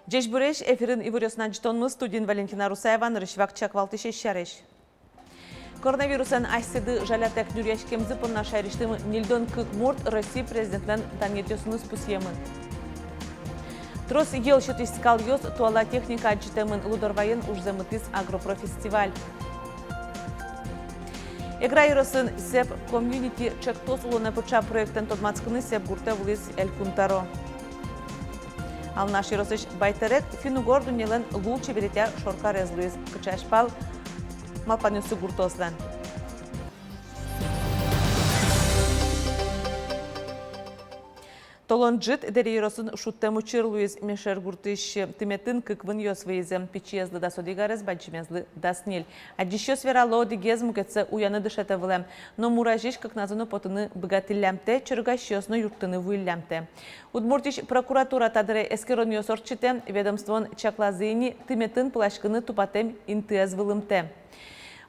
Жеш бүреш эфирин ивырёсынан житонмыз студин Валентина Русаеван рышвак чаквалтыше шареш. Коронавирусан айсыды жалятек нүрешкемзі пынна шайриштымы нилдон кык мурт Россия президентнен данетесуны спусемын. Трос ел шутискал йоз туала техника аджитемын лудорвайын ужземытыз агропрофестиваль. Эграйросын сеп комьюнити чектос улона пуча проектен тодмацкыны сеп гурте вулис эль-Кунтаро. Ал наш иросыш байтерек финугор дунелен лучше беретя шорка резлуиз кычашпал малпанюсы гуртослен. Толон джит дерейросын шуттем учир Луиз Мишер гуртыш тыметын кыквын йосвейзем печезлы да содигарез баджимезлы даснил. А деще сверало дигез мукетсе уяны дышетевлем, но муражиш как назыну потыны богатылямте, чыргащёсну юртыны вылямте. Удмуртиш прокуратура тадыре эскерон йосорчите ведомствон чаклазыни тыметын плашкыны тупатем интыез вылымте.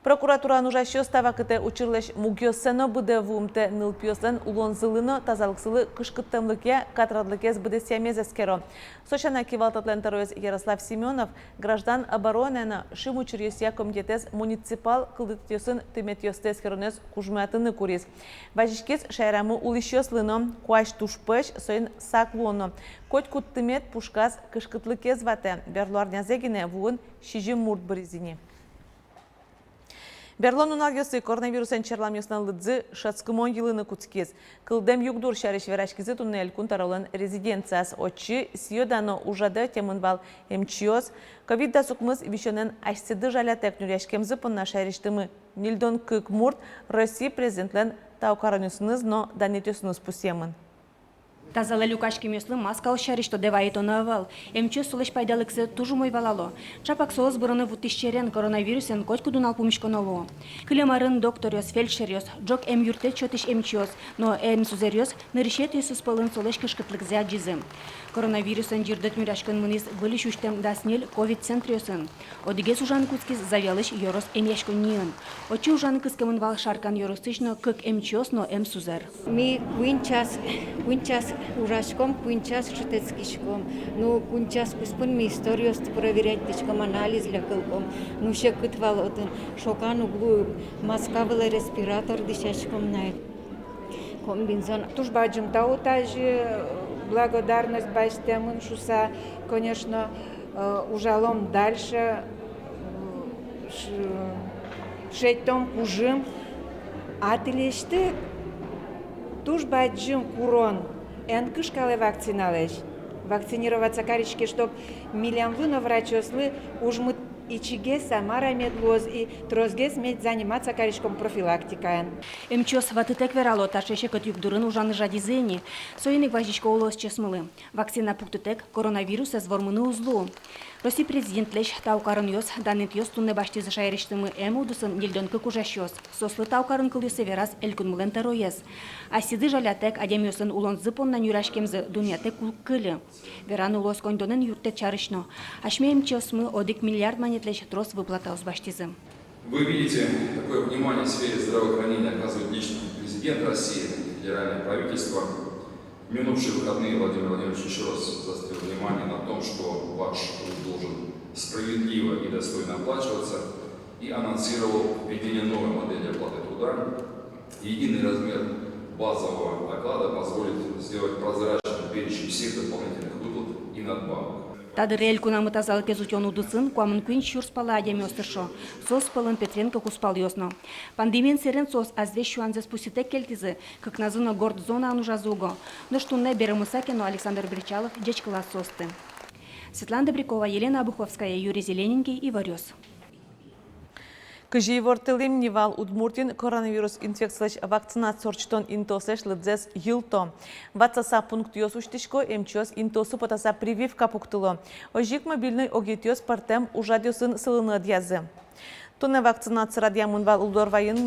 Прокуратура нужаще ставакыте учирлеш мугёсено буде вумте нылпёслен улонзылыно тазалыксылы кышкыттымлыке катрадлыкез буде семезескеро. Сочана кивалтатлен тароез Ярослав Семенов граждан оборонена шимучирьёсия комитетез муниципал кылдытёсын тыметёстескеронез кужматыны курис. Важишкез шайрамы улышёслыно куаш тушпэш соин саклоно. Коть куттымет пушказ кышкытлыкез вате берлуарнязегине вуын шижим мурт бризини. Берлон уналгёсы коронавируsen черламёсынан лыдзы шацкымон йылыны куцкез. Кылдем югдур шариш верашкизы туннель кунтаролын резиденцияс очи сиёдано ужады темынбал МЧОС. Ковид-да сукмыз вишенен айсыды жалятек нүрешкемзы пынна шариштымы нилдон кык мурт Россия президентлен таукаранюсыныз, но данетюсыныз пусемын. Тазалы люкашки мёслы маскал шари, что девает он авал. МЧО сулыш пайдалыксы тужу мой валало. Чапак соос бұрыны вутишчерен коронавирусен коть кудунал пумишконоло. Кылемарын докториос, фельдшериос, джок юрте чотиш МЧОС, но сузериос нырышет юсус полын солыш кышкытлык зяджизым. Коронавирусен жирдет мюрашкын мынис вылиш уштем даснел ковид-центриосын. Одигес ужан куцкис завялыш йорос эмяшко ниын. Очи ужан кыскамын вал шаркан йоростычно кык МЧОС, но сузер. Ми куинчас урашком, куинчас шутецкишком. Ну, куинчас пуспын ми историос проверять тычком анализ для кылком. Ну, ще кытвал один шокан углу маскавыла респиратор дышачком на комбинзон. Туж баджим таутажи благодарность байстемын шуса, конечно, ужалом дальше шейтом кужим атилеште туж баджим курон эн кышкалы вакциналеш. Вакцинироваться карички, чтоб миллиамвыно врачослы уж мы ичиге Самара медлоз и трозгес мед заниматься каричком профилактикаен. МЧОС ватытек верало ташеше кот югдурын ужаны жадизени. Соиник важичко улос чесмылы. Вакцина пуктытек коронавирус эзвормыны узлу. Россия президент леш таукарын йос, данет йос тунне башти зашайрештымы удусын нельдонка кужащос. Сослы таукарын кыл йосе верас элькунмылен тароез. Асиды жалятек адем йосын улон зыпонна нюрашкемзы дунятек кулкылы. Вераны улос кондонен юртет чарышно. Ашме МЧОСмы одик миллиард монетлеш трос выплата узбаштизы. Вы видите, какое внимание в сфере здравоохранения оказывает лично президент России, федеральное правительство. В минувшие выходные Владимир Владимирович еще раз заострил внимание на том, что ваш труд должен справедливо и достойно оплачиваться, и анонсировал введение новой модели оплаты труда. Единый размер базового оклада позволит сделать прозрачным перечень всех дополнительных выплат и надбавок. Тадыр элькунамы тазалық езутен удысын, куамын күн шурспала адем ёстыршо. Сос пылын Петренко куспал ёсно. Пандемиен серен сос азве шуанзе спуситек кельтизы, как назыно горд зона анужазуго. Но штунне беремысакено Александр Бричалов, дечкала состы. Светлана Добрякова, Елена Обуховская, Юрий Зелененький и Варёс. Кыжи вортылым невал удмуртин коронавирус инфекциялыш вакцинациорчтон интосеш лыдзес йылто. Ватсаса пункт йосуштишко МЧОС интосу потаса прививка пуктыло. Ожик мобильный огетёс партем ужадёсын сылыны дязы. Тунне вакцинация радиамын вал Лудорвайын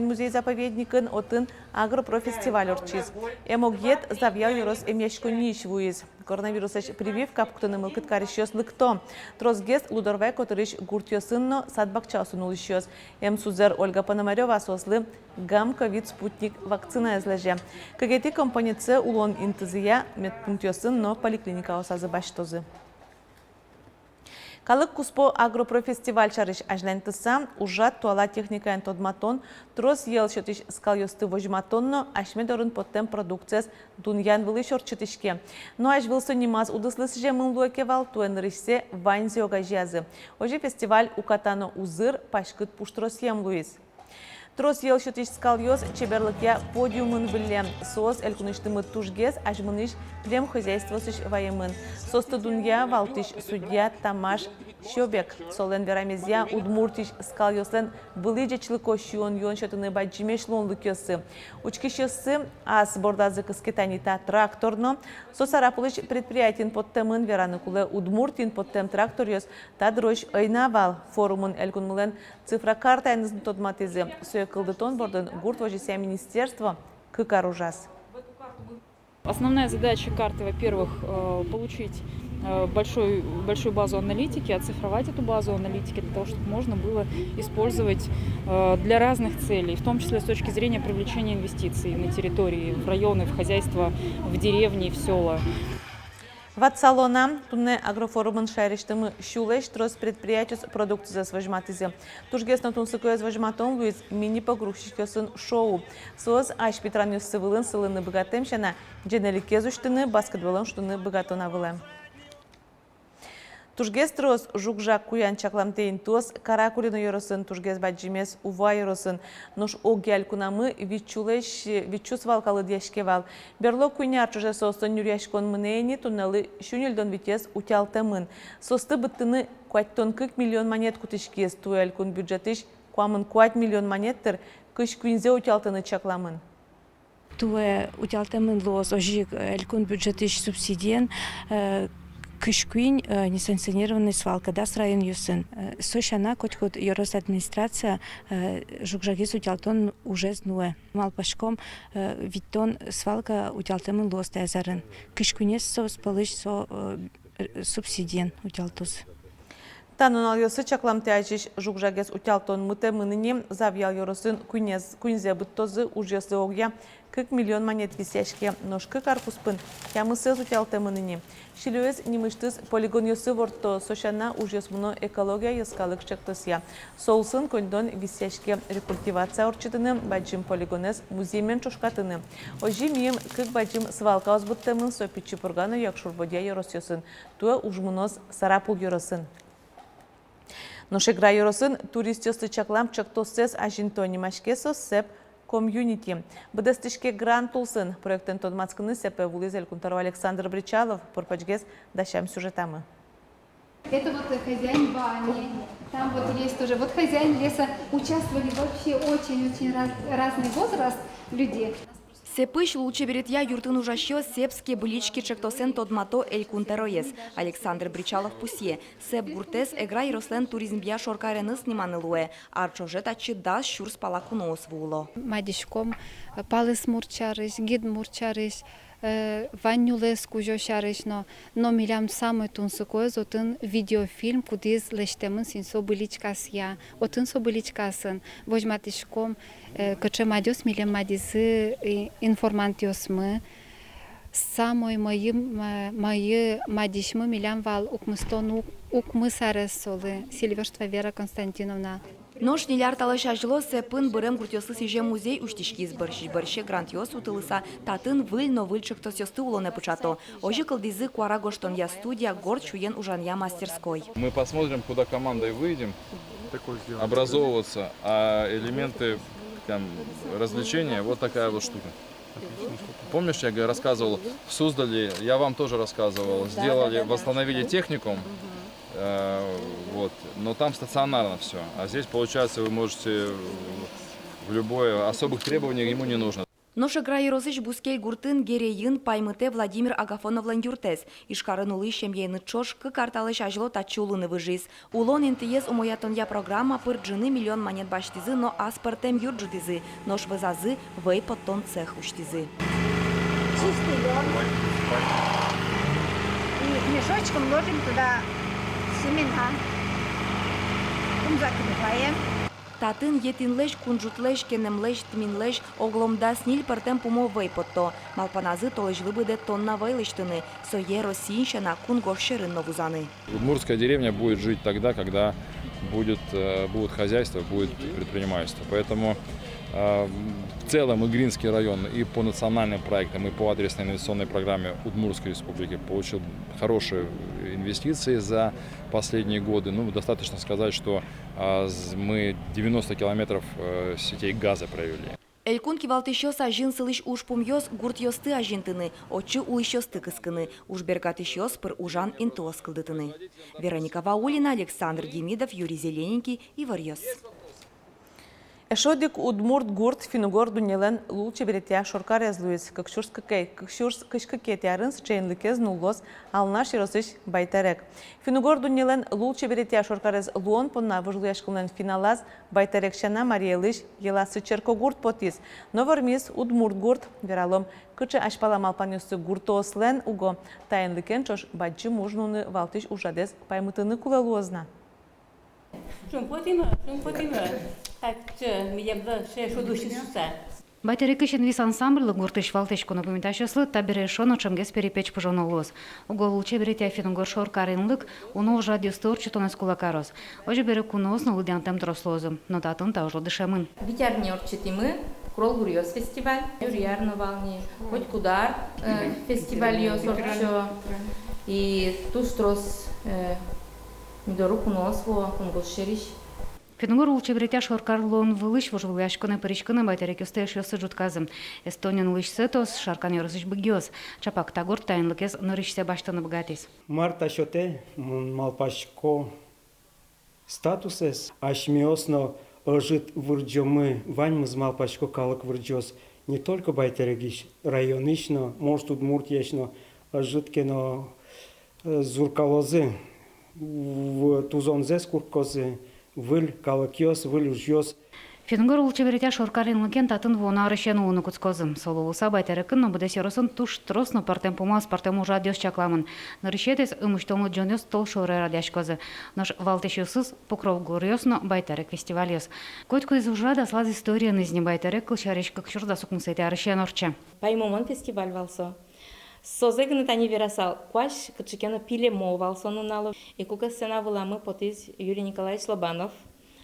музей заповедникын отын агропрофестиваль орчиз. Эмогет завьял юрос эмешко ниш вуиз. Коронавирусеш прививка пуктыны мылкыт каришёс лыкто. Трозгес Лудорвай котырыш гуртёсынно садбакчасын улышёс. Сузер Ольга Пономарёва сослы гам ковид спутник вакцина эзлеже. Кагети компаниясы улон интызия медпунктёсынно поликлиника осазы баштозы. Калык Куспо агропрофестиваль чарыш ажлантыса ужат туала техникаен тодматон, трос ел шотиш скалйосты вожматонно, ашмедорын поттем продукцияс дуньян вылы шорчытышке. Но аж вылсы немаз удыслысы же мымлуэкевал туэнрышсе ванзиога жазы. Ожи фестиваль укатано узыр пашкыт пуштрос емлуиз. Трос ел шотиш скалйос чеберлыкя подиумын вылем. Соз элькуныштымы тужгез ажмыныш лем хозяйствосыш ваемын. Состы дунья валтыш судья Тамаш Щебек. Солен верамезия удмуртиш скалйослен вылыджечлыко шион йон шотыны баджимеш лонлыкёсы. Учкишёсы ас бордазы кыскетанита тракторно. Сосарапылыш предприятин подтемын вераныкулы удмуртин подтем тракториос тадрош ойнавал форумын элькунмылен цифра карта айнызын тодматызы. Кылдытон бордын гурт вожися министерство кыкар ужас. Основная задача карты, во-первых, получить большую базу аналитики, оцифровать эту базу аналитики для того, чтобы можно было использовать для разных целей, в том числе с точки зрения привлечения инвестиций на территории, в районы, в хозяйства, в деревни, в села. Ватсалона тунне агрофорумын шайриштымы шулеш трос предприятиус продукция сважматызе. Тужгесно тунсыкоез вожматон луиз мини-погрузчикёсын шоу. Соз аш питранюс сывылын сылыны богатым шана дженеликезуштыны баскетболын штыны богатона вылым. Тужгез трос жукжа куян чакламтейн тос каракулины йоросын тужгез баджимес ува йоросын. Нош огель кунамы вичус валкалы дешкевал. Берло куйняр чуже сосын нюряшкон мнейни туннелы шунильдон витес утялтемын. Состы быттыны 40 миллион монет кутышкез туэль кун бюджетиш куамын 4 миллион монеттер кыш куинзе утялтыны чакламын. Туэ утялтемын лоз ожик элькун бюджетиш субсидиен Кышкуин несанкционированный свалка, да, с район Юсын. Сошана, хоть Юрос администрация, жукжагис утялтон уже знуэ. Малпашком виттон свалка утялтемын лост азарын. Кышкуинес со спалыш со субсидиен утялтус. Танун алйосы чакламте ажиш жукжагес утялтон мыте мыныне завьял йоросын куинзе быттозы ужесы огя 40 миллион монет висяшке ножкы карпуспын ямысыз утялте мыныне. Шилюез немыштыз полигон йосы ворто сошана ужес муно экология яскалык чактысия. Соусын кондон висяшке рекультивация орчытыны баджим полигонез музеймен чушкатыны. Ожи мием кык баджим свалка озбыттымын сопичи пурганы якшурбодия йоросьосын. Туа ужмуноз сарапул йоросын. Ношегра йоросын туристёсы чаклам чактосез ажинтони машкесос сеп комьюнити. Быдастышке грант тулсын проектен тодмацкыны сепе вулизель кунтару Александр Бричалов порпачгес дащам сюжетамы. Это вот хозяин бани, там вот есть тоже, вот хозяин леса, участвовали вообще очень-очень разный возраст людей. Сепыш лучше берет я юртын ужаще сепские былички чектосен тодмато элькунтероес. Александр Бричалов пусье. Сеп гуртес эгра и рослен туризм бия шоркареныс сниманы луэ. Арчожет ачи да щур спала кунос вуло. Мадишком палыс мурчарыш, гид мурчарыш, ванюлес кужошарыш, но милям самый тунсукоез отын видеофильм, кудиз лештемын синсо быличкас я. Отын со быличкасын. Вожматишком каче мадёс милем мадизы информантиос мы. Самой мои мадишмы милям вал укмыстон укмысарес солы. Сильверства Вера Константиновна. Нож неляр талаша жило сепын бырем гуртёсы сиже музей уштишки избырши грантиос утылыса татын выль но выльчик тосёсты улоне пучато. Ожи кылдизы куара гоштон я студия гор чуен ужанья мастерской. Мы посмотрим, куда командой выйдем, образовываться, а элементы там, развлечения, вот такая вот штука. Помнишь, я рассказывал, в Суздале, я вам тоже рассказывал, сделали, восстановили техникум, вот, но там стационарно все, а здесь, получается, вы можете в любое, особых требований ему не нужно. Ноша граирозыч бускель гуртын гереин паймыте Владимир Агафоновлан юртес. Ишкарын улы шемьейны чош карталыш ажло тачулыны выжиз. Улон интиез умоятон я программа пырджины миллион монет баштизы, но аспартем юрджидизы. Нош вызазы вей потон цех уштизы. Чистый лед. И мешочком ложим туда семена. Закрываем. Татын етинлеш, кунжутлеш, кенемлеш, тминлеш, огломда сниль партем пумо вейпотто. Малпаназы толежлы буде тонна вейлештыны, сое росинщина кунгошерын новузаны. Удмуртская деревня будет жить тогда, когда будут хозяйство, будет предпринимательство. Поэтому в целом Игринский район и по национальным проектам, и по адресной инвестиционной программе Удмуртской республики получил хорошие инвестиции за последние годы. Ну, достаточно сказать, что мы 90 километров сетей газа провели. Элькун кивалтышёс ажин сылыш уж пумьёс гурт ёсты ажинтыны, очы улышёсты кыскыны, уж беркатышёс пыр ужан интос кылдытыны. Вероника Ваулина, Александр Демидов, Юрий Зелененький, Иварьёс. Эшодик удмурт гурт финугор дунелен лучше беретя шоркар язлуиз, как шурс кышкакет ярынс чейнликез нулгос алнаш иросыш байтерек. Финугор дунелен лучше беретя шоркарез луон понна выжлуяшкылен финалаз байтерек шана мариелыш еласы черко гурт потис. Новормис удмурт гурт вералом кычы ашпала малпанюсы гуртослен уго тайнликен чош баджи мужнуны валтыш ужадез паймытыны кулалуозна. Байтерек ищен вис ансамбль гуртыш валтышку напоминтащослы табере шоно чемгес перепеч пожонолос. Уго луче берете фингор шоркаринлык, уно уже радиостор читонес кулакарос. Оже бере кунос на лудянтем трослозом, но татын та уже дышемын. Витярнер читимы, Крол Гурьёс фестиваль, Юрьяр на волне, хоть куда фестиваль ёсорчо, и тустрос Мидору куносво, кунгошериш. Фингор луче берете шоркарлон вылыш вожвуяшконе перечконе байтерек ёстеш ёсы жутказым. Эстониан лыш сетос, шаркан ёрысыш быгёс. Чапак тагор тайнлыкез нырышсе баштаны богатис. Марта шоте малпашко статусес ашмиосно жит вырджомы ваньмыз малпашко калык вырджос не только байтерегиш районишно, может удмуртияшно житкено зуркалозы в тузонзес куркозы выль калыкёс выль ужёс. Фингор луче берете шоркаринлыкен татын вона рышен уны куцкозым. Соловуса байтерекын но буде сёросын туш тросно партем пумас партем уже адёс чакламын. Нарышетес ымыштомлы джонёс тол шоре радяшкозы. Наш валтешёсыз покров горёсно байтерек фестивалёс. Котку из ужада слаз история нызни байтерек кылчареш как шурда сукмусете рышен орче. Паймомон фестиваль валсо. Созегны тани верасал, кваш качекена пиле мо валсо нунало. И кука сцена вылама потис Юрий Николаевич Лобанов.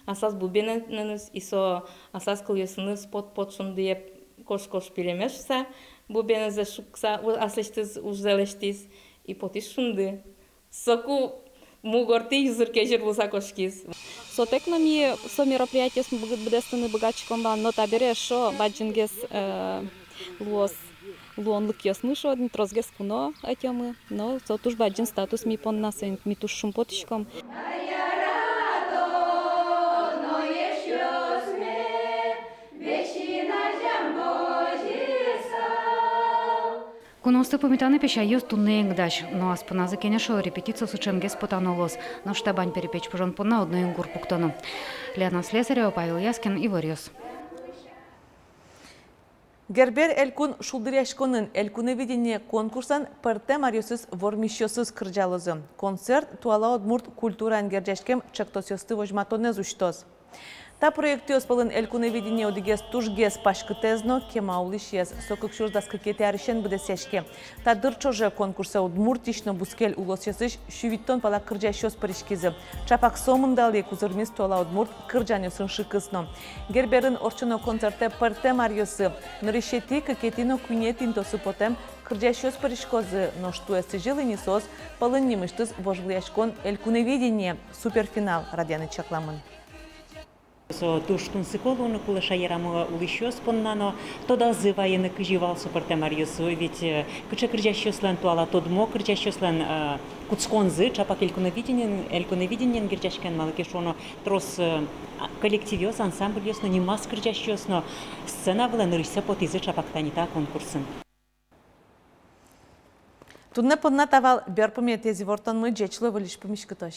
Асас бубененус исо асас кылйосыныз под шундые кош пилемешса. Бубене за шукса аслештиз ужзелештиз и потис шунды. Соку мугорти юзурке жирбуса кошкиз. Сотекнами со мероприятия с бдестаны богачком, но табере шо баджингес луонлык ясмышо один трозгес куно атямы, но сотуж баджин статус ми пон насен ми туш шумпотишком. Куносты помитаны пеща ёс туннең даш, но аспына закенешо репетицию с учемгес потанолос, но штабань перепеч пожон пона одной гур пуктону. Лена Слесарева, Павел Яскин, Иварьёс. Гербер элькун шулдыряшконын элькуневидение конкурсан пырте мариосыз вормищосыз кыржалызы. Концерт туала удмурт культура ангерджашкем чактосёсты вожматонез уштоз. Та проекты оспалын элькуневидение одигес тужгес пашкытезно кемаулишез сокыкшур даскакети аришен бдесешке. Та дырчоже конкурса удмуртишно бускел улосесыш шувиттон пала кыржашёс паришкизы. Чапак сомындалы кузырмис туала удмурт кыржанёсын шыкысно. Герберын орчыно концерте пырте мариосы нырышети какетино кунетин тосы потем кыржашёс паришкозы, но что эсты жилы несос палын немыштыз вожгляшкон элькуневидение суперфинал радианы чакламын. Туштун сыколуны кулыша ярамыла улышёс поннано, тода зывайыны кыживал суперте мариосу, ведь кыча кыржашёслен туала тодмо кыржашёслен куцконзы, чапак элькуневиденен кыржашкен малыкешоно трос коллективёс, ансамбльёс, но не мас кыржашёс, но сцена была нырышся потизы чапак танита конкурсын. Тудне подна тавал бер пометези вортон мы джечло вылиш помишкатош.